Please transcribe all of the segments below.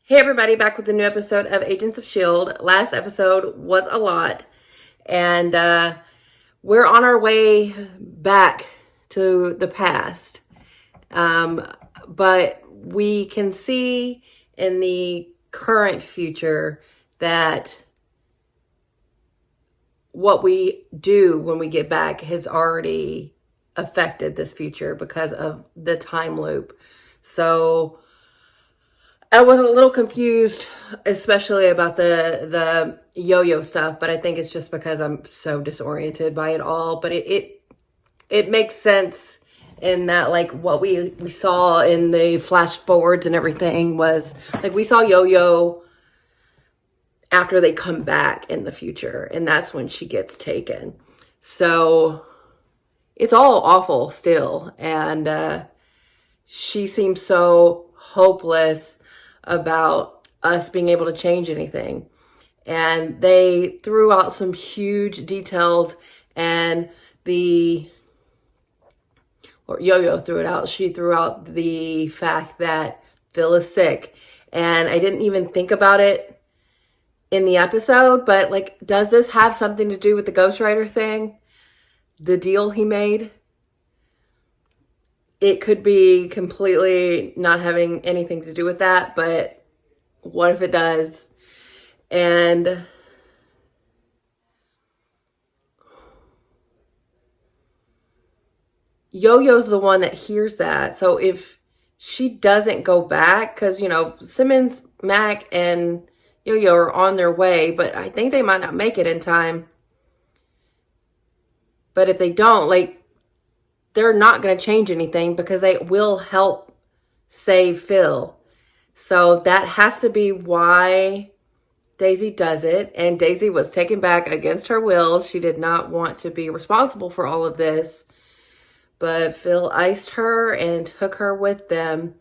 Hey everybody, back with a new episode of Agents of S.H.I.E.L.D. Last episode was a lot, and we're on our way back to the past. But we can see in the current future that what we do when we get back has already affected this future because of the time loop. So I was a little confused, especially about the yo-yo stuff, but I think it's just because I'm so disoriented by it all. But it makes sense in that, like, what we saw in the flash forwards and everything was like we saw yo-yo after they come back in the future, and that's when she gets taken. So it's all awful still, and she seems so hopeless about us being able to change anything. And they threw out some huge details, and Yo-Yo threw it out. She threw out the fact that Phil is sick. And I didn't even think about it in the episode, but like, does this have something to do with the ghostwriter thing? The deal he made? It could be completely not having anything to do with that, but what if it does? And Yo-Yo's the one that hears that. So if she doesn't go back, because, Simmons, Mac, and Yo-Yo are on their way, but I think they might not make it in time. But if they don't, like, they're not going to change anything because they will help save Phil. So that has to be why Daisy does it. And Daisy was taken back against her will. She did not want to be responsible for all of this. But Phil iced her and took her with them.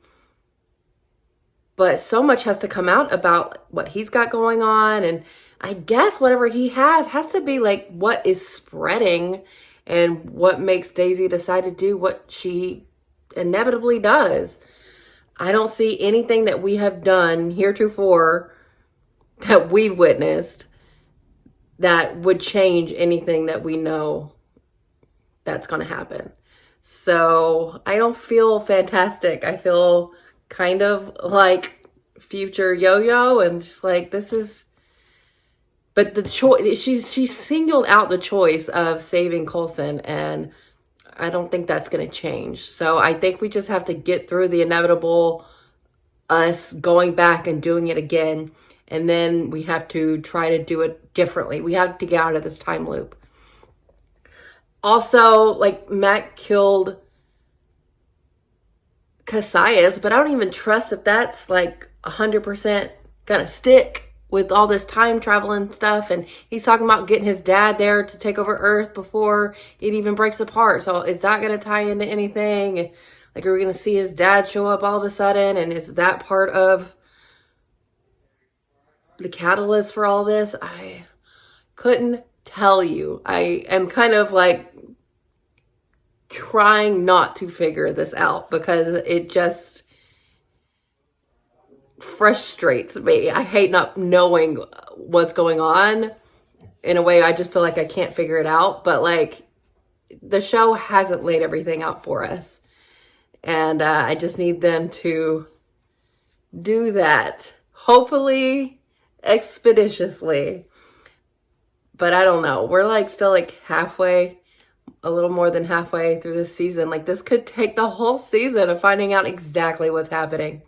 But so much has to come out about what he's got going on. And I guess whatever he has to be like what is spreading and what makes Daisy decide to do what she inevitably does. I don't see anything that we have done heretofore that we've witnessed that would change anything that we know that's going to happen. So I don't feel fantastic. I feel kind of like future Yo-Yo, and just like, this is, but the choice, she singled out the choice of saving Coulson, and I don't think that's going to change. So I think we just have to get through the inevitable, us going back and doing it again, and then we have to try to do it differently. We have to get out of this time loop. Also, like, Mac killed Cassius, but I don't even trust if that's like 100% gonna stick with all this time traveling stuff. And he's talking about getting his dad there to take over Earth before it even breaks apart. So is that gonna tie into anything? Like, are we gonna see his dad show up all of a sudden? And is that part of the catalyst for all this? I couldn't tell you. I am kind of like trying not to figure this out because it just frustrates me. I hate not knowing what's going on. In a way, I just feel like I can't figure it out. But like, the show hasn't laid everything out for us. And I just need them to do that. Hopefully expeditiously. But I don't know. We're like still like halfway, a little more than halfway through this season. Like, this could take the whole season of finding out exactly what's happening.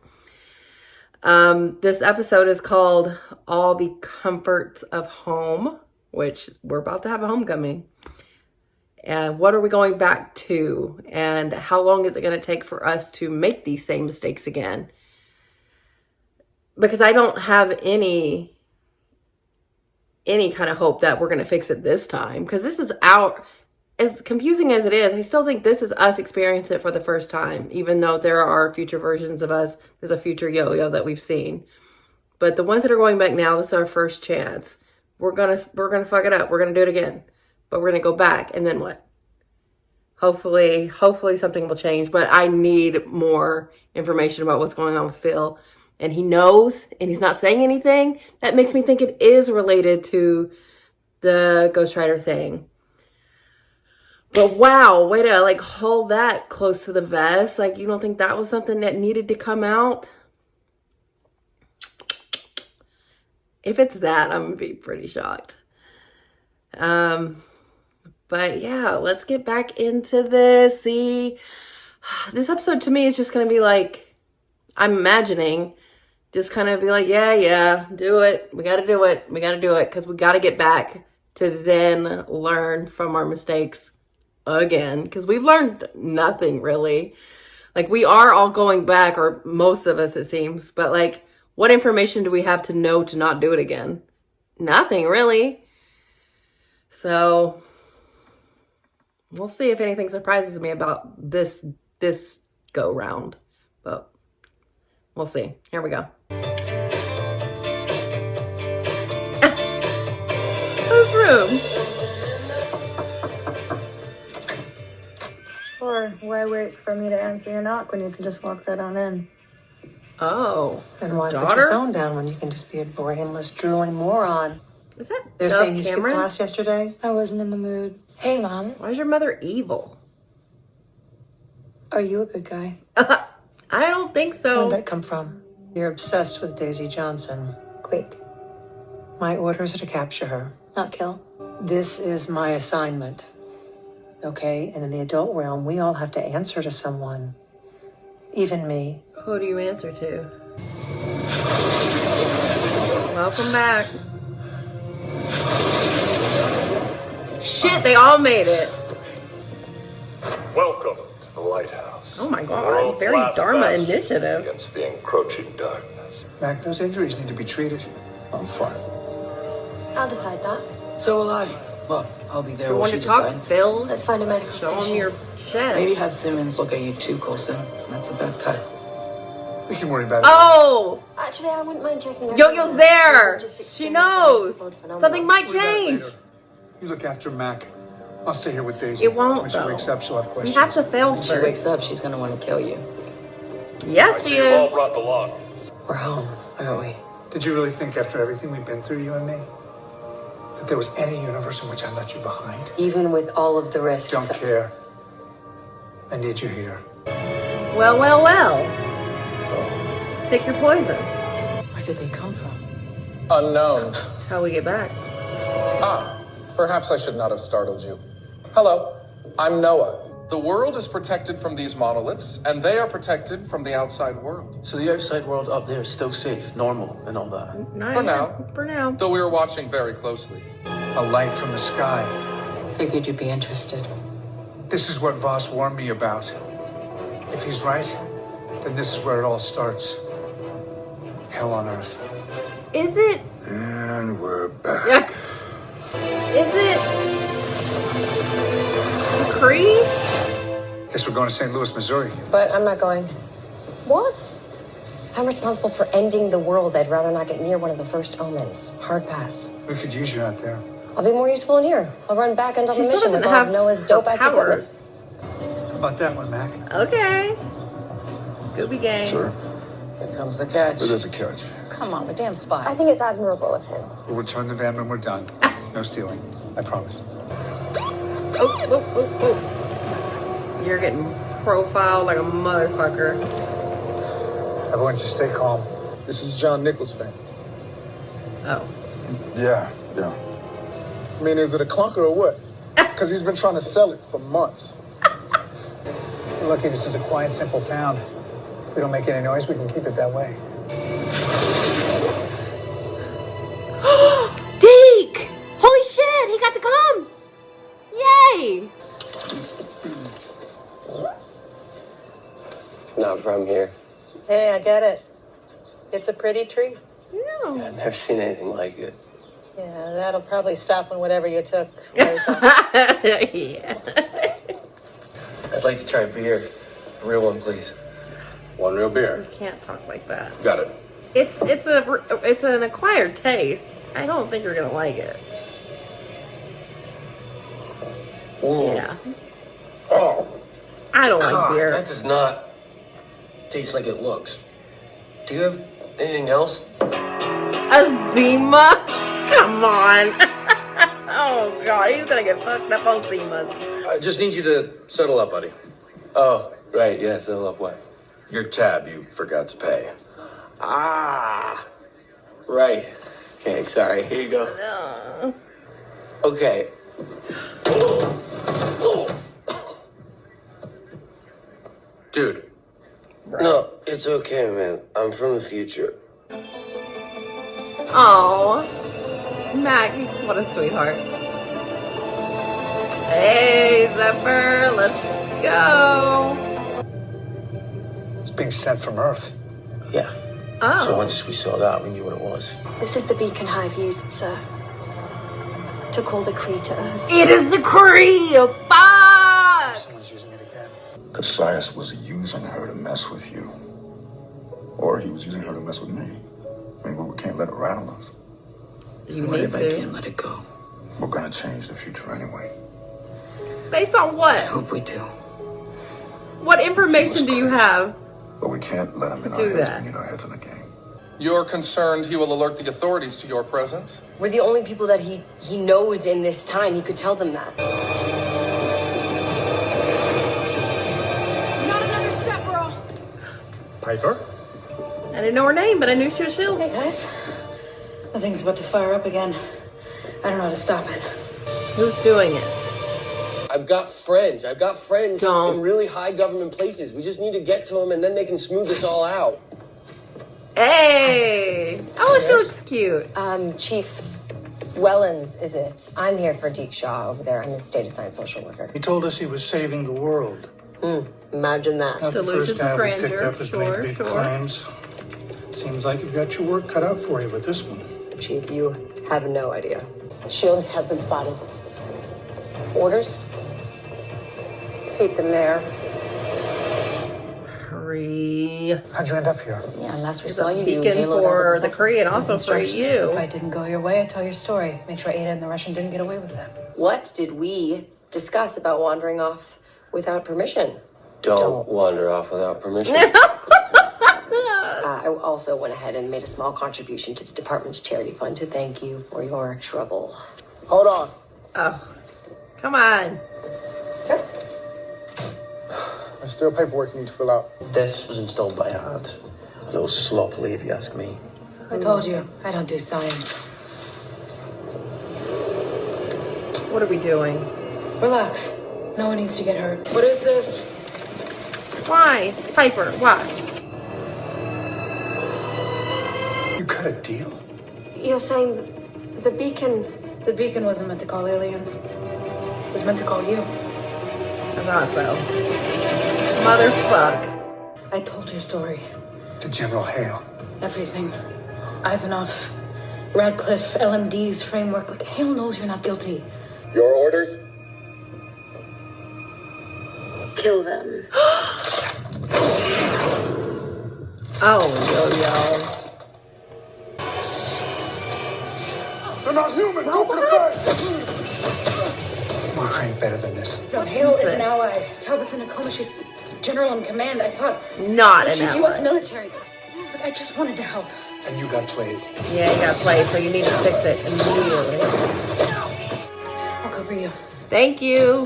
This episode is called All the Comforts of Home, which we're about to have a homecoming. And what are we going back to? And how long is it going to take for us to make these same mistakes again? Because I don't have any kind of hope that we're going to fix it this time. Because this is as confusing as it is, I still think this is us experiencing it for the first time, even though there are future versions of us. There's a future Yo-Yo that we've seen. But the ones that are going back now, this is our first chance. We're gonna fuck it up. We're gonna do it again. But we're gonna go back, and then what? Hopefully something will change. But I need more information about what's going on with Phil. and he knows and he's not saying anything, that makes me think it is related to the Ghost Rider thing. But wow, way to like hold that close to the vest. Like, you don't think that was something that needed to come out? If it's that, I'm gonna be pretty shocked. But yeah, let's get back into this. See, this episode to me is just gonna be like, I'm imagining, just kind of be like, yeah, do it. We gotta do it. We gotta do it, because we gotta get back to then learn from our mistakes again, because we've learned nothing really. Like, we are all going back, or most of us it seems, but like, what information do we have to know to not do it again? Nothing really. So we'll see if anything surprises me about this go round, but we'll see. Here we go. This room. Sure. Why wait for me to answer your knock when you can just walk right on in? Oh, and why daughter? Put your phone down when you can just be a brainless, drooling moron? Is that They're Dove saying you skipped Cameron? class yesterday? I wasn't in the mood. Hey, Mom. Why is your mother evil? Are you a good guy? I don't think so. Where'd that come from? You're obsessed with Daisy Johnson. Quick. My orders are to capture her. Not kill. This is my assignment. Okay? And in the adult realm, we all have to answer to someone. Even me. Who do you answer to? Welcome back. Shit, they all made it. Welcome to the lighthouse. Oh my The god, world's very last Dharma bastion initiative. against the encroaching darkness. Mac, those injuries need to be treated. I'm fine. I'll decide that. So will I. Well, I'll be there You when want she to talk, decides. Phil? Let's find a medical Show station. him your Maybe chest. have Simmons look at you too, Coulson. That's a bad cut. We can worry about it. Oh! Actually, I wouldn't mind checking. Yo-Yo's there! She knows! Something might We'll worry about it change. later. You look after Mac. I'll stay here with Daisy. It won't, When she though. wakes up, she'll have We questions. have to fail When she first. wakes up, she's gonna want to kill you. Yes, I she see you all is. brought the log. We're home, aren't we? Did you really think after everything we've been through, you and me, that there was any universe in which I left you behind? Even with all of the risks. Don't care. I need you here. Well. Pick your poison. Where did they come from? Unknown. That's how we get back. Perhaps I should not have startled you. Hello, I'm Noah. The world is protected from these monoliths, and they are protected from the outside world. So the outside world up there is still safe, normal, and all that. Not For yet. now. For now. Though we are watching very closely. A light from the sky. Figured you'd be interested. This is what Voss warned me about. If he's right, then this is where it all starts. Hell on Earth. Is it? And we're back. Yeah. Is it? Cree? Guess we're going to St. Louis, Missouri. But I'm not going. What? I'm responsible for ending the world. I'd rather not get near one of the first omens. Hard pass. We could use you out there. I'll be more useful in here. I'll run back end on She the still mission with doesn't all have of Noah's dope ass equipment. powers. How about that one, Mac? Okay. Scooby Gang. Sure. Here comes the catch. It is a catch. Come on, we're damn spies. I think it's admirable of him. We'll return the van when we're done. No stealing. I promise. Oh. You're getting profiled like a motherfucker. Everyone just stay calm. This is John Nichols' fan. Oh. Yeah. I mean, is it a clunker or what? Because he's been trying to sell it for months. We're lucky this is a quiet, simple town. If we don't make any noise, we can keep it that way. Deke! Holy shit, he got to come! Yay! Not from here. Hey, I get it. It's a pretty tree. No. I've never seen anything like it. Yeah, that'll probably stop when whatever you took wears off. Yeah. I'd like to try a beer. A real one, please. One real beer. You can't talk like that. Got it. It's an acquired taste. I don't think you're gonna like it. Yeah. Oh, I don't like God, beer. that does not taste like it looks. Do you have Anything else? Azima? Come on. Oh, God. He's going to get fucked up on Zimas. I just need you to settle up, buddy. Oh, right, yeah, settle up what? Your tab you forgot to pay. Ah, right. Okay, sorry, here you go. Okay. Dude. No, it's okay, man. I'm from the future. Oh, Mac, what a sweetheart. Hey, Zephyr, let's go. It's being sent from Earth. Yeah. Oh. So once we saw that, we knew what it was. This is the beacon Hive used, sir, to call the Kree to Earth. It is the Kree! Fuck! Someone's using it again. Cassius was using her to mess with you. Or he was using her to mess with me. I mean, but we can't let it rattle us. You What need if I to. can't let it go? We're gonna change the future anyway. Based on what? I hope we do. What information do you have? But we can't let him in To our do heads. that. We need our heads in the game. You're concerned he will alert the authorities to your presence? We're the only people that he knows in this time. He could tell them that. Not another step, bro. Piper? I didn't know her name, but I knew she was S.H.I.E.L.D. Hey guys, the thing's about to fire up again. I don't know how to stop it. Who's doing it? I've got friends Don't. in really high government places. We just need to get to them and then they can smooth this all out. Hey! Oh, she looks cute. Chief Wellens, is it? I'm here for Deke Shaw over there. I'm his data science social worker. He told us he was saving the world. Imagine that. Not the Delusions first guy of we picked grandeur. up has made big claims. Seems like you've got your work cut out for you with this one. Chief, you have no idea. S.H.I.E.L.D. has been spotted. Orders? Keep them there. Hurry. How'd you end up here? Yeah, last we It's saw a you, you beacon haloed out for with the Kree and also for instructions. you. If I didn't go your way, I'd tell your story. Make sure Ada and the Russian didn't get away with that. What did we discuss about wandering off without permission? Don't wander off without permission. I also went ahead and made a small contribution to the department's charity fund to thank you for your trouble. Hold on. Oh, come on. There's still paperwork you need to fill out. This was installed by hand. A little sloppily, if you ask me. I told you, I don't do science. What are we doing? Relax. No one needs to get hurt. What is this? Why? Piper, why? You cut a deal? You're saying the beacon... The beacon wasn't meant to call aliens. It was meant to call you. I thought so. Motherfuck. I told your story. To General Hale. Everything. Ivanov, Radcliffe, LMD's framework. Like, Hale knows you're not guilty. Your orders? Kill them. Oh, yo. They're not human! Go for the face! We're trained better than this. But Hale is an ally. Talbot's in a coma. She's general in command. I thought Not an she's ally. U.S. military. But I just wanted to help. And you got played. Yeah, you got played, so you need to fix it immediately. I'll cover you. Thank you.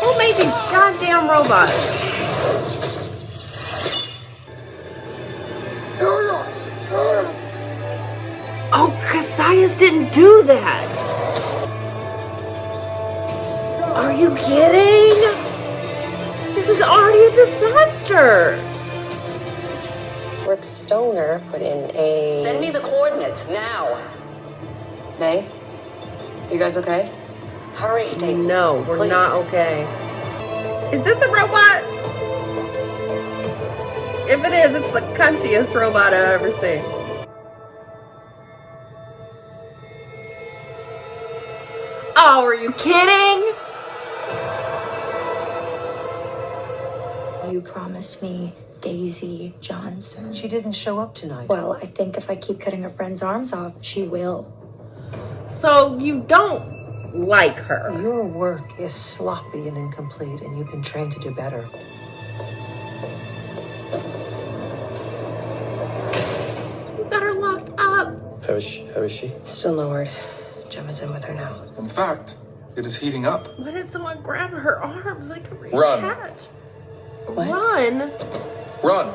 Who made these goddamn robots? Oh, Cassius didn't do that. Are you kidding? This is already a disaster. Rick Stoner put in a... Send me the coordinates now. May? You guys okay? Hurry, Daisy. No, we're Please. not okay. Is this a robot? If it is, it's the cuntiest robot I've ever seen. Oh, are you kidding? You promised me Daisy Johnson. She didn't show up tonight. Well, I think if I keep cutting her friend's arms off, she will. So you don't don't like her. Your work is sloppy and incomplete, and you've been trained to do better. You got her locked up. How is she? Still no word. Gemma's in with her now. In fact, it is heating up. Why did someone grab her arms like a Run. catch? What? Run. Run.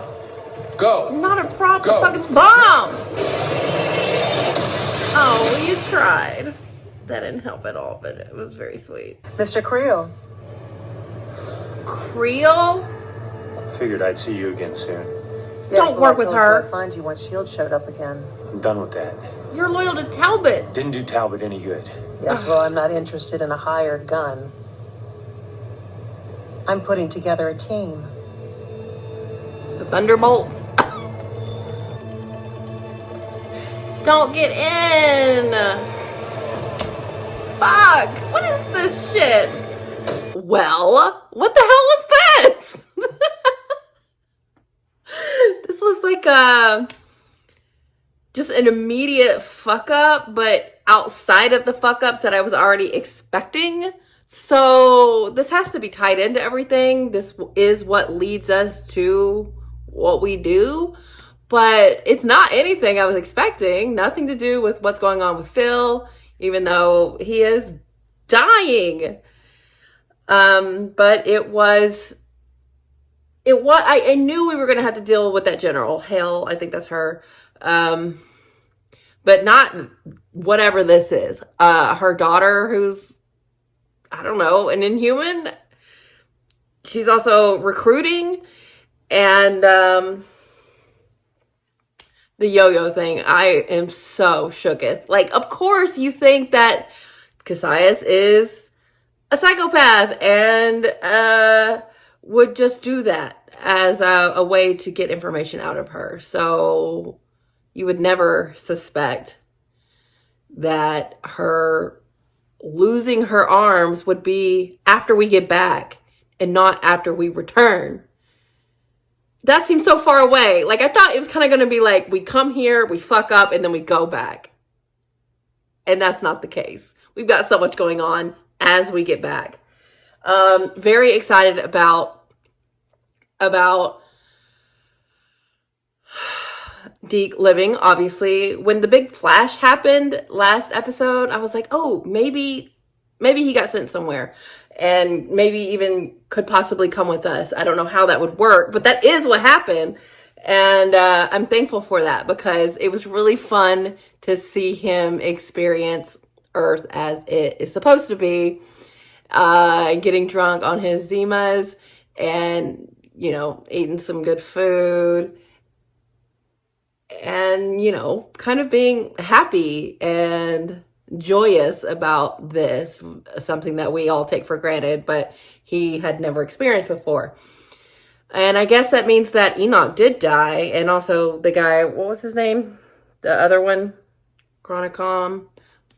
Go. Not a proper Go. fucking bomb. Oh, you tried. That didn't help at all, but it was very sweet. Mr. Creel. Creel? Figured I'd see you again soon. Yes, Don't work I with told her. you I'd find you once S.H.I.E.L.D. showed up again. I'm done with that. You're loyal to Talbot. Didn't do Talbot any good. Yes, well, I'm not interested in a hired gun. I'm putting together a team. The Thunderbolts. Don't get in. Fuck. What is this shit? Well, what the hell was this? This was like just an immediate fuck up, but outside of the fuck ups that I was already expecting. So this has to be tied into everything. This is what leads us to what we do, but it's not anything I was expecting. Nothing to do with what's going on with Phil, even though he is dying. But I knew we were going to have to deal with that general. Hale, I think that's her. But not whatever this is. Her daughter, who's, I don't know, an Inhuman. She's also recruiting. And the yo-yo thing, I am so shooketh. Like, of course you think that Cassius is a psychopath and would just do that as a way to get information out of her. So you would never suspect that her losing her arms would be after we get back and not after we return. That seems so far away. Like, I thought it was kind of going to be like, we come here, we fuck up, and then we go back. And that's not the case. We've got so much going on as we get back. Very excited about Deke living, obviously. When the big flash happened last episode, I was like, oh, maybe he got sent somewhere. And maybe even could possibly come with us. I don't know how that would work, but that is what happened. And I'm thankful for that because it was really fun to see him experience Earth as it is supposed to be. Getting drunk on his Zimas and, you know, eating some good food. And, you know, kind of being happy and joyous about this, something that we all take for granted, but he had never experienced before. And I guess that means that Enoch did die, and also the guy, what was his name? The other one? Chronicom,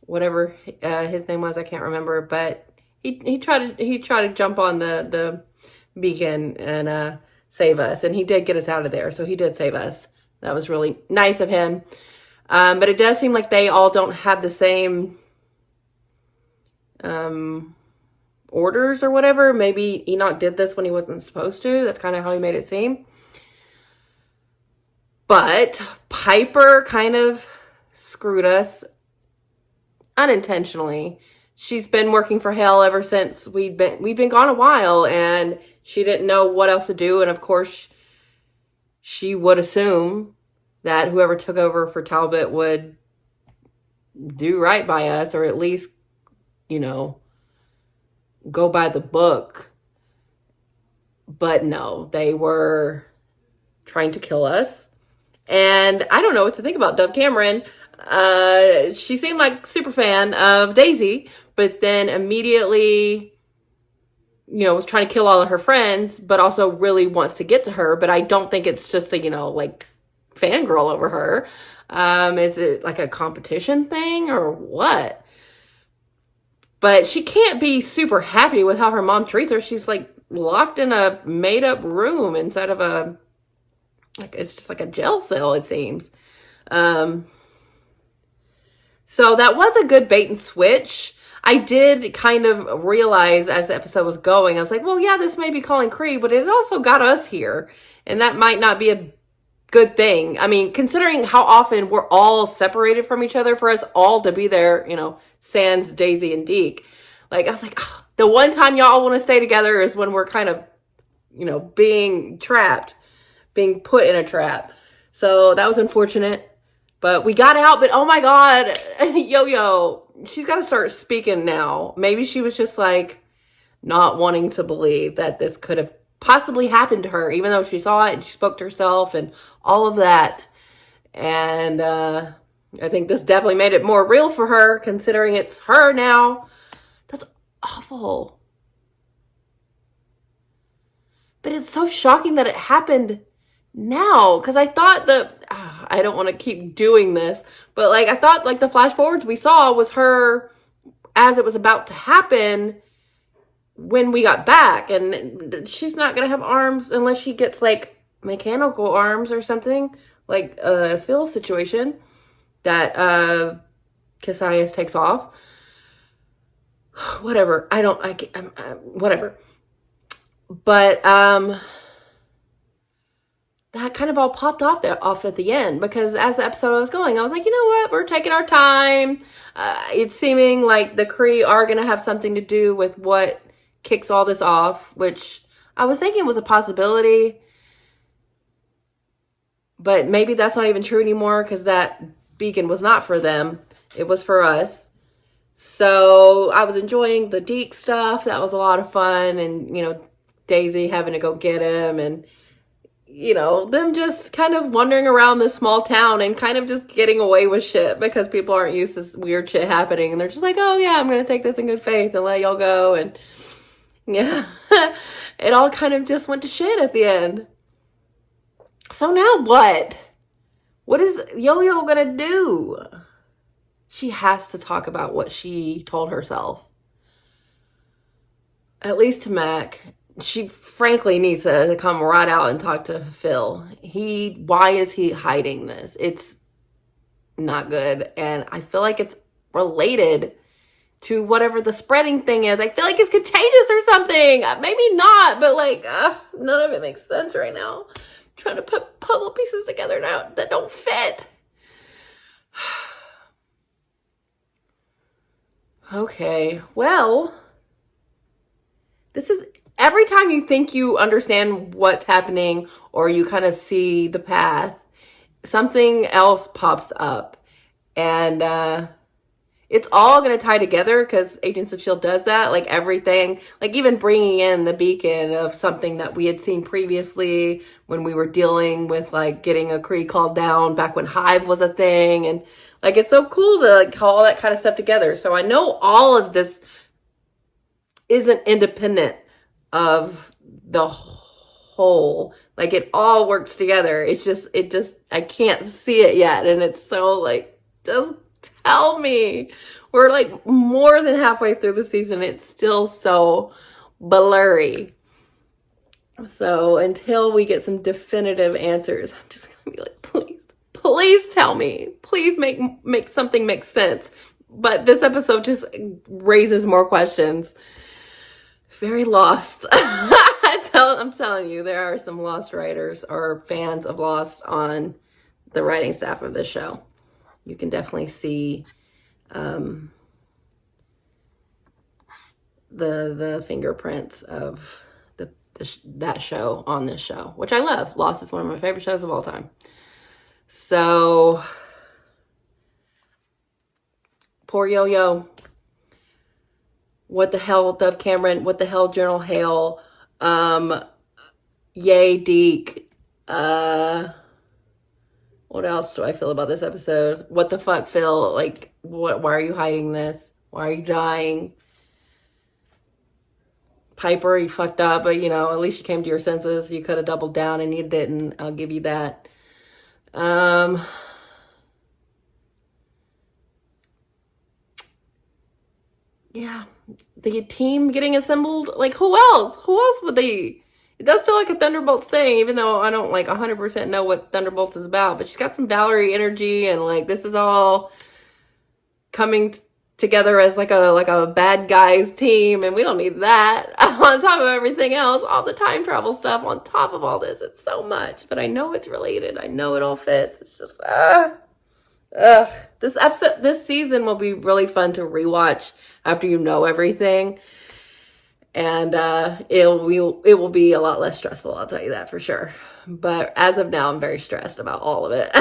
whatever his name was, I can't remember, but he tried to jump on the beacon and save us, and he did get us out of there, so he did save us. That was really nice of him. But it does seem like they all don't have the same orders or whatever. Maybe Enoch did this when he wasn't supposed to. That's kind of how he made it seem. But Piper kind of screwed us unintentionally. She's been working for Hale ever since we've been gone a while, and she didn't know what else to do. And of course, she would assume that whoever took over for Talbot would do right by us, or at least, you know, go by the book. But no, they were trying to kill us. And I don't know what to think about Dove Cameron. She seemed like super fan of Daisy, but then immediately, you know, was trying to kill all of her friends, but also really wants to get to her. But I don't think it's just a, you know, like, fangirl over her. Is it like a competition thing or what? But she can't be super happy with how her mom treats her. She's like locked in a made up room inside of a, like, it's just like a jail cell, it seems. So that was a good bait and switch. I did kind of realize as the episode was going, I was like, well, yeah, this may be calling Kree, but it also got us here. And that might not be a good thing. I mean, considering how often we're all separated from each other, for us all to be there, sans Daisy and Deke. Like, I was like, oh, the one time y'all want to stay together is when we're kind of, being trapped, being put in a trap. So that was unfortunate. But we got out, but oh my God, Yo-Yo, she's got to start speaking now. Maybe she was just like not wanting to believe that this could have possibly happened to her, even though she saw it and she spoke to herself and all of that. And I think this definitely made it more real for her, considering it's her now. That's awful. But it's so shocking that it happened now, because I thought that I don't want to keep doing this, but like I thought like the flash forwards we saw was her as it was about to happen when we got back, and she's not gonna have arms unless she gets like mechanical arms or something, like a Phil situation that Cassius takes off. Whatever, whatever. But that kind of all popped off at the end, because as the episode was going, I was like, you know what? We're taking our time. It's seeming like the Kree are going to have something to do with what kicks all this off, which I was thinking was a possibility. But maybe that's not even true anymore, because that beacon was not for them. It was for us. So I was enjoying the Deke stuff. That was a lot of fun. And, Daisy having to go get him, and them just kind of wandering around this small town and kind of just getting away with shit because people aren't used to weird shit happening. And they're just like, oh yeah, I'm going to take this in good faith and let y'all go. And yeah, it all kind of just went to shit at the end. So now what? What is Yo-Yo going to do? She has to talk about what she told herself. At least to Mac. She frankly needs to come right out and talk to Phil. Why is he hiding this? It's not good. And I feel like it's related to whatever the spreading thing is. I feel like it's contagious or something. Maybe not, but like, none of it makes sense right now. I'm trying to put puzzle pieces together now that don't fit. Okay, well, this is every time you think you understand what's happening or you kind of see the path, something else pops up. And it's all going to tie together because Agents of S.H.I.E.L.D. does that. Like everything, like even bringing in the beacon of something that we had seen previously when we were dealing with like getting a Kree called down back when Hive was a thing. And like, it's so cool to like call all that kind of stuff together. So I know all of this isn't independent of the whole, like it all works together. It just I can't see it yet, and it's so like, just tell me. We're like more than halfway through the season. It's still so blurry. So until we get some definitive answers, I'm just gonna be like, please tell me, please make something make sense. But this episode just raises more questions. Very lost. I'm telling you, there are some Lost writers or fans of Lost on the writing staff of this show. You can definitely see the fingerprints of that show on this show, which I love. Lost is one of my favorite shows of all time. So, poor Yo-Yo. What the hell, Dove Cameron? What the hell, General Hale? Yay, Deke. What else do I feel about this episode? What the fuck, Phil? Like, why are you hiding this? Why are you dying? Piper, you fucked up, but at least you came to your senses. You could have doubled down and you didn't. I'll give you that. Yeah. The team getting assembled, like who else would they? It does feel like a Thunderbolts thing, even though I don't like 100% know what Thunderbolts is about, but she's got some Valerie energy, and like this is all coming together as like a bad guys team, and we don't need that on top of everything else, all the time travel stuff on top of all this. It's so much, but I know it's related. I know it all fits. It's just this season will be really fun to rewatch after you know everything, and it will be a lot less stressful, I'll tell you that for sure. But as of now, I'm very stressed about all of it.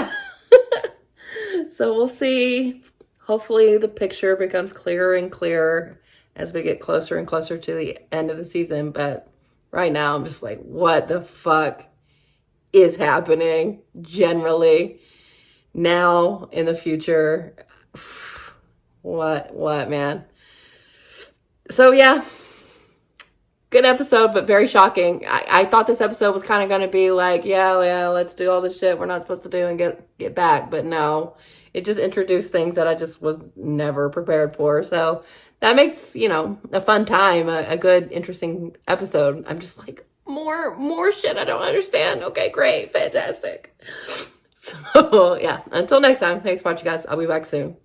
So we'll see. Hopefully the picture becomes clearer and clearer as we get closer and closer to the end of the season. But right now I'm just like, what the fuck is happening generally now in the future? What, man? So yeah, good episode, but very shocking. I thought this episode was kind of going to be like, yeah, let's do all the shit we're not supposed to do and get back. But no, it just introduced things that I just was never prepared for. So that makes, a fun time, a good, interesting episode. I'm just like, more shit I don't understand. Okay, great, fantastic. So yeah, until next time, thanks for watching, guys. I'll be back soon.